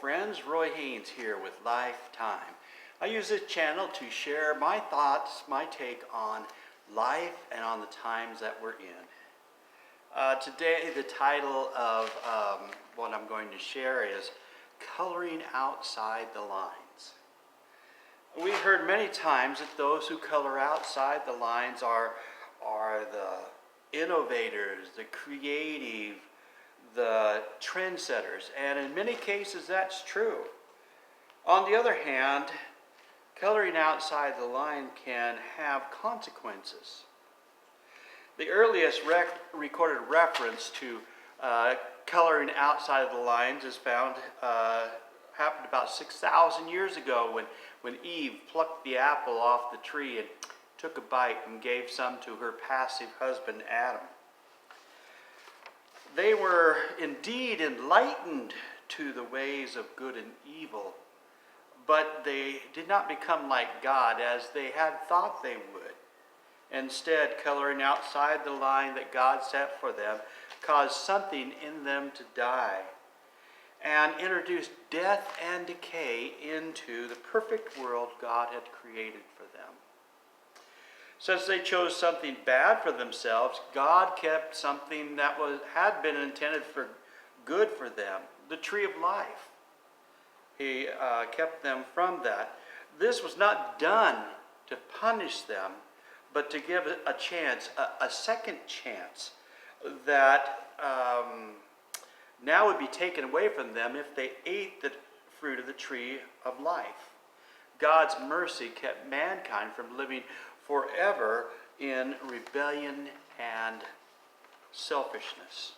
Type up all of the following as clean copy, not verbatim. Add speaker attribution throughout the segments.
Speaker 1: friends, Roy Haynes here with Lifetime. I use this channel to share my thoughts, my take on life and on the times that we're in. Today the title of what I'm going to share is Coloring Outside the Lines. We've heard many times that those who color outside the lines are the innovators, the creative, the trendsetters, and in many cases that's true. On the other hand, coloring outside the line can have consequences. The earliest recorded reference to coloring outside of the lines is found happened about 6,000 years ago when Eve plucked the apple off the tree and took a bite and gave some to her passive husband Adam. They were indeed enlightened to the ways of good and evil, but they did not become like God as they had thought they would. Instead, coloring outside the line that God set for them caused something in them to die and introduced death and decay into the perfect world God had created for them. Since they chose something bad for themselves, God kept something that had been intended for good for them, the tree of life. He kept them from that. This was not done to punish them, but to give a chance, a second chance that now would be taken away from them if they ate the fruit of the tree of life. God's mercy kept mankind from living forever in rebellion and selfishness.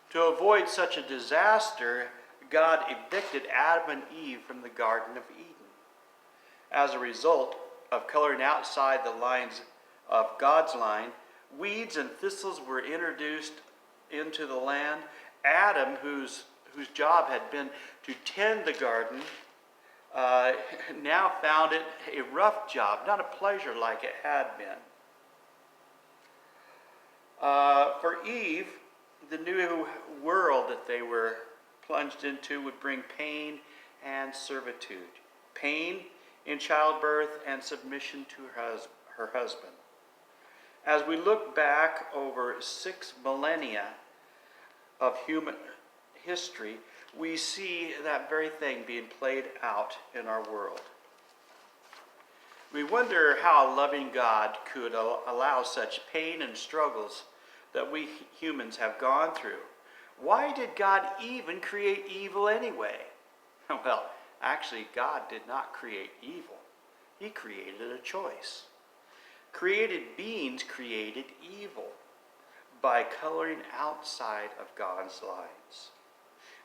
Speaker 1: To avoid such a disaster, God evicted Adam and Eve from the Garden of Eden. As a result of coloring outside the lines of God's line, weeds and thistles were introduced into the land. Adam, whose job had been to tend the garden, now found it a rough job, not a pleasure like it had been. For Eve, the new world that they were plunged into would bring pain and servitude. Pain in childbirth and submission to her husband. As we look back over 6 millennia of human history, we see that very thing being played out in our world. We wonder how a loving God could allow such pain and struggles that we humans have gone through. Why did God even create evil anyway? Well, actually, God did not create evil. He created a choice. Created beings created evil by coloring outside of God's lines.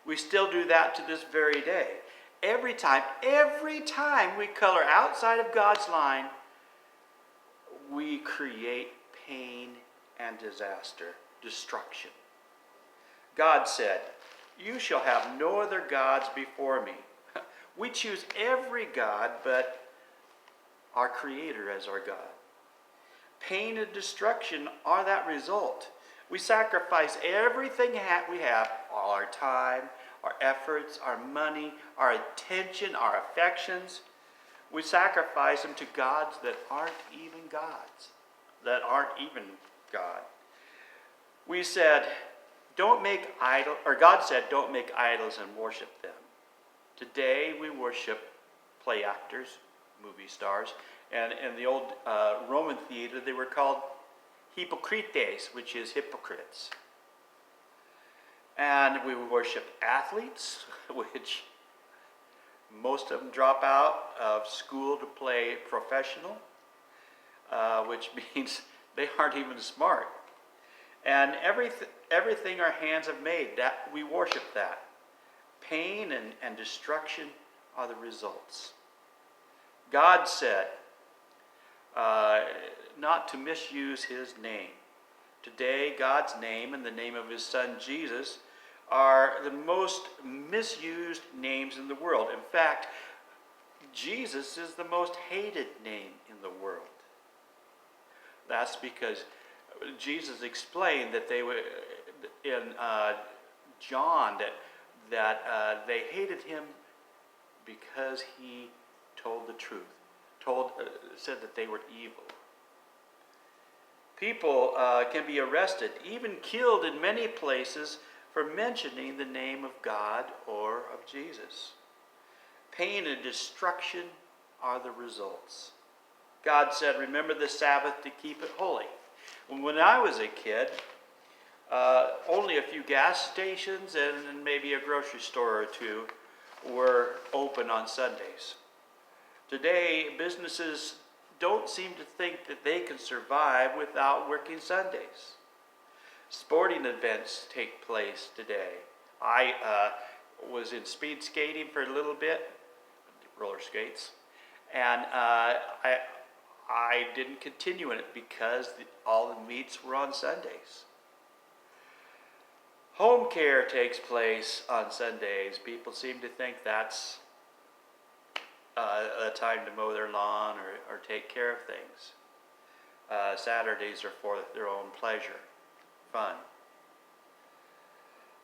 Speaker 1: We still do that to this very day. Every time we color outside of God's line, we create pain and disaster, destruction. God said, "You shall have no other gods before me." We choose every god but our Creator as our God. Pain and destruction are that result. We sacrifice everything we have, all our time, our efforts, our money, our attention, our affections. We sacrifice them to gods that aren't even gods, that aren't even God. We said, God said, don't make idols and worship them. Today we worship play actors, movie stars, and in the old Roman theater they were called hypocrites, which is hypocrites. And we worship athletes, which most of them drop out of school to play professional, which means they aren't even smart. And everything our hands have made, that we worship that. Pain and destruction are the results. God said not to misuse His name. Today, God's name and the name of His Son Jesus are the most misused names in the world. In fact, Jesus is the most hated name in the world. That's because Jesus explained that they were in John that that they hated him because he told the truth, said that they were evil. People can be arrested, even killed in many places for mentioning the name of God or of Jesus. Pain and destruction are the results. God said, remember the Sabbath to keep it holy. When I was a kid, only a few gas stations and maybe a grocery store or two were open on Sundays. Today, businesses don't seem to think that they can survive without working Sundays. Sporting events take place today. I was in speed skating for a little bit, roller skates, and I didn't continue in it because all the meets were on Sundays. Home care takes place on Sundays. People seem to think that's a time to mow their lawn or take care of things. Saturdays are for their own pleasure, fun.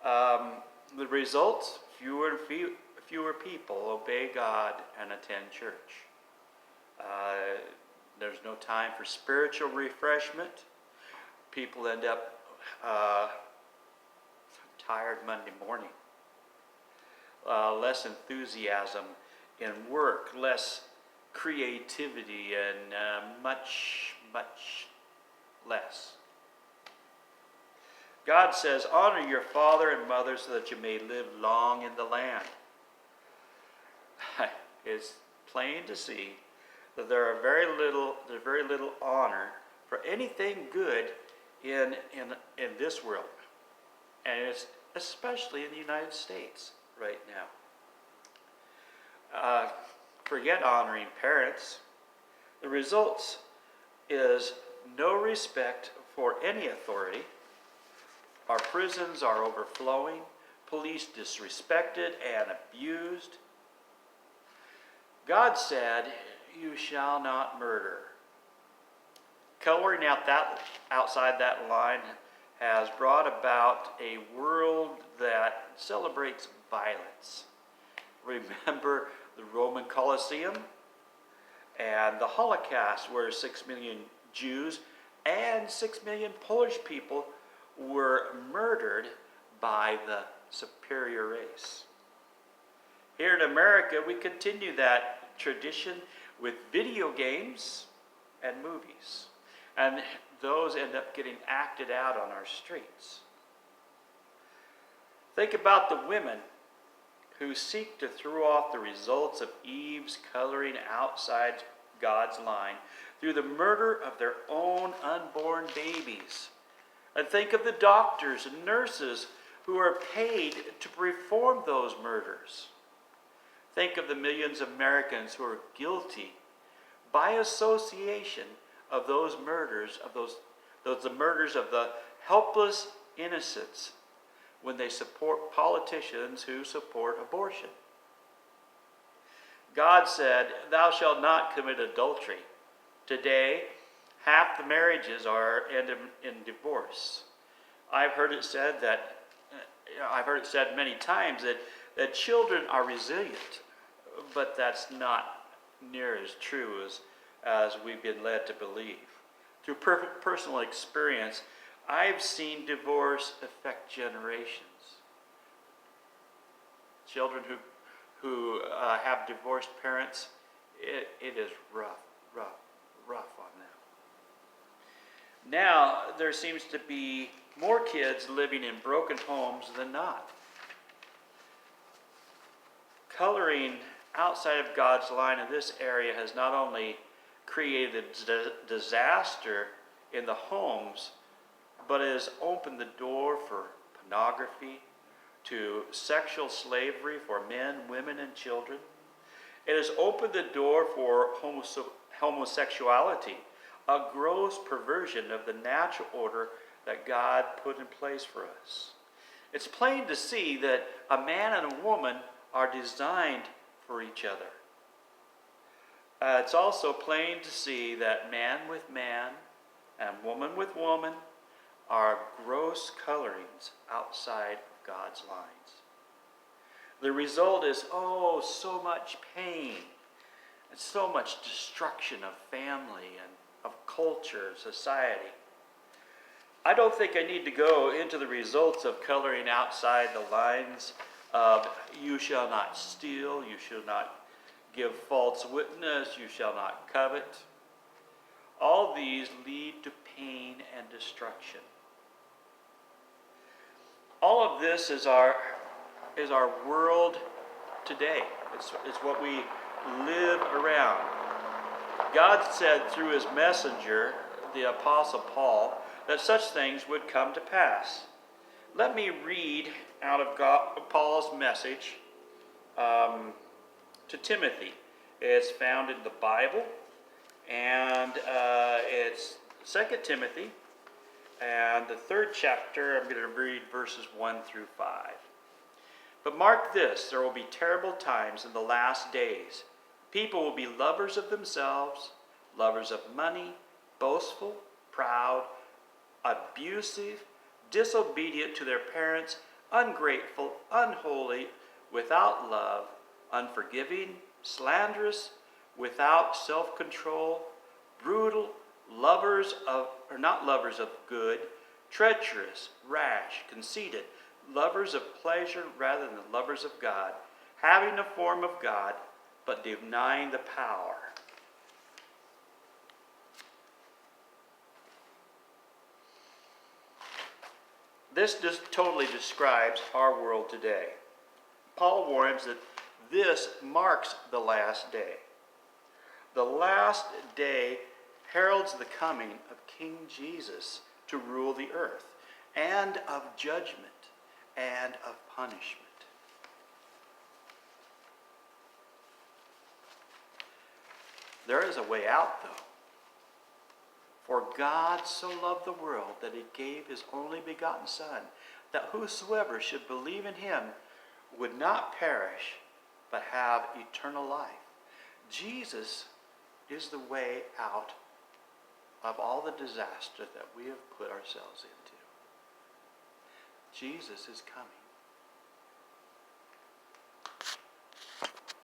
Speaker 1: The results, fewer people obey God and attend church. There's no time for spiritual refreshment. People end up tired Monday morning. Less enthusiasm in work, less creativity, and much less. God says, honor your father and mother so that you may live long in the land. It's plain to see that there's very little honor for anything good in this world, and it's especially in the United States right now. Forget honoring parents. The results is no respect for any authority. Our prisons are overflowing, police disrespected and abused. God said, you shall not murder. Coloring out outside that line has brought about a world that celebrates violence. Remember the Roman Colosseum and the Holocaust, where 6 million Jews and 6 million Polish people were murdered by the superior race. Here in America, we continue that tradition with video games and movies, and those end up getting acted out on our streets. Think about the women who seek to throw off the results of Eve's coloring outside God's line through the murder of their own unborn babies. And think of the doctors and nurses who are paid to perform those murders. Think of the millions of Americans who are guilty by association of those murders, the murders of the helpless innocents when they support politicians who support abortion. God said, thou shalt not commit adultery. Today, half the marriages are end in divorce. I've heard it said many times that children are resilient, but that's not near as true as we've been led to believe. Through personal experience, I've seen divorce affect generations. Children who have divorced parents, it is rough on them. Now, there seems to be more kids living in broken homes than not. Coloring outside of God's line in this area has not only created disaster in the homes, but it has opened the door for pornography, to sexual slavery for men, women, and children. It has opened the door for homosexuality, a gross perversion of the natural order that God put in place for us. It's plain to see that a man and a woman are designed for each other. It's also plain to see that man with man and woman with woman are gross colorings outside of God's lines. The result is, oh, so much pain and so much destruction of family and of culture, society. I don't think I need to go into the results of coloring outside the lines of you shall not steal, you shall not give false witness, you shall not covet. All these lead to pain and destruction. All of this is our world today. It's what we live around. God said through his messenger, the Apostle Paul, that such things would come to pass. Let me read out of Paul's message to Timothy. It's found in the Bible, and it's 2 Timothy, and the 3rd chapter. I'm going to read verses 1 through 5. But mark this, there will be terrible times in the last days. People will be lovers of themselves, lovers of money, boastful, proud, abusive, disobedient to their parents, ungrateful, unholy, without love, unforgiving, slanderous, without self-control, brutal, not lovers of good, treacherous, rash, conceited, lovers of pleasure rather than lovers of God, having a form of God, but denying the power. This just totally describes our world today. Paul warns that this marks the last day. The last day heralds the coming of King Jesus to rule the earth, and of judgment and of punishment. There is a way out, though. For God so loved the world that he gave his only begotten Son, that whosoever should believe in him would not perish, but have eternal life. Jesus is the way out of all the disaster that we have put ourselves into. Jesus is coming.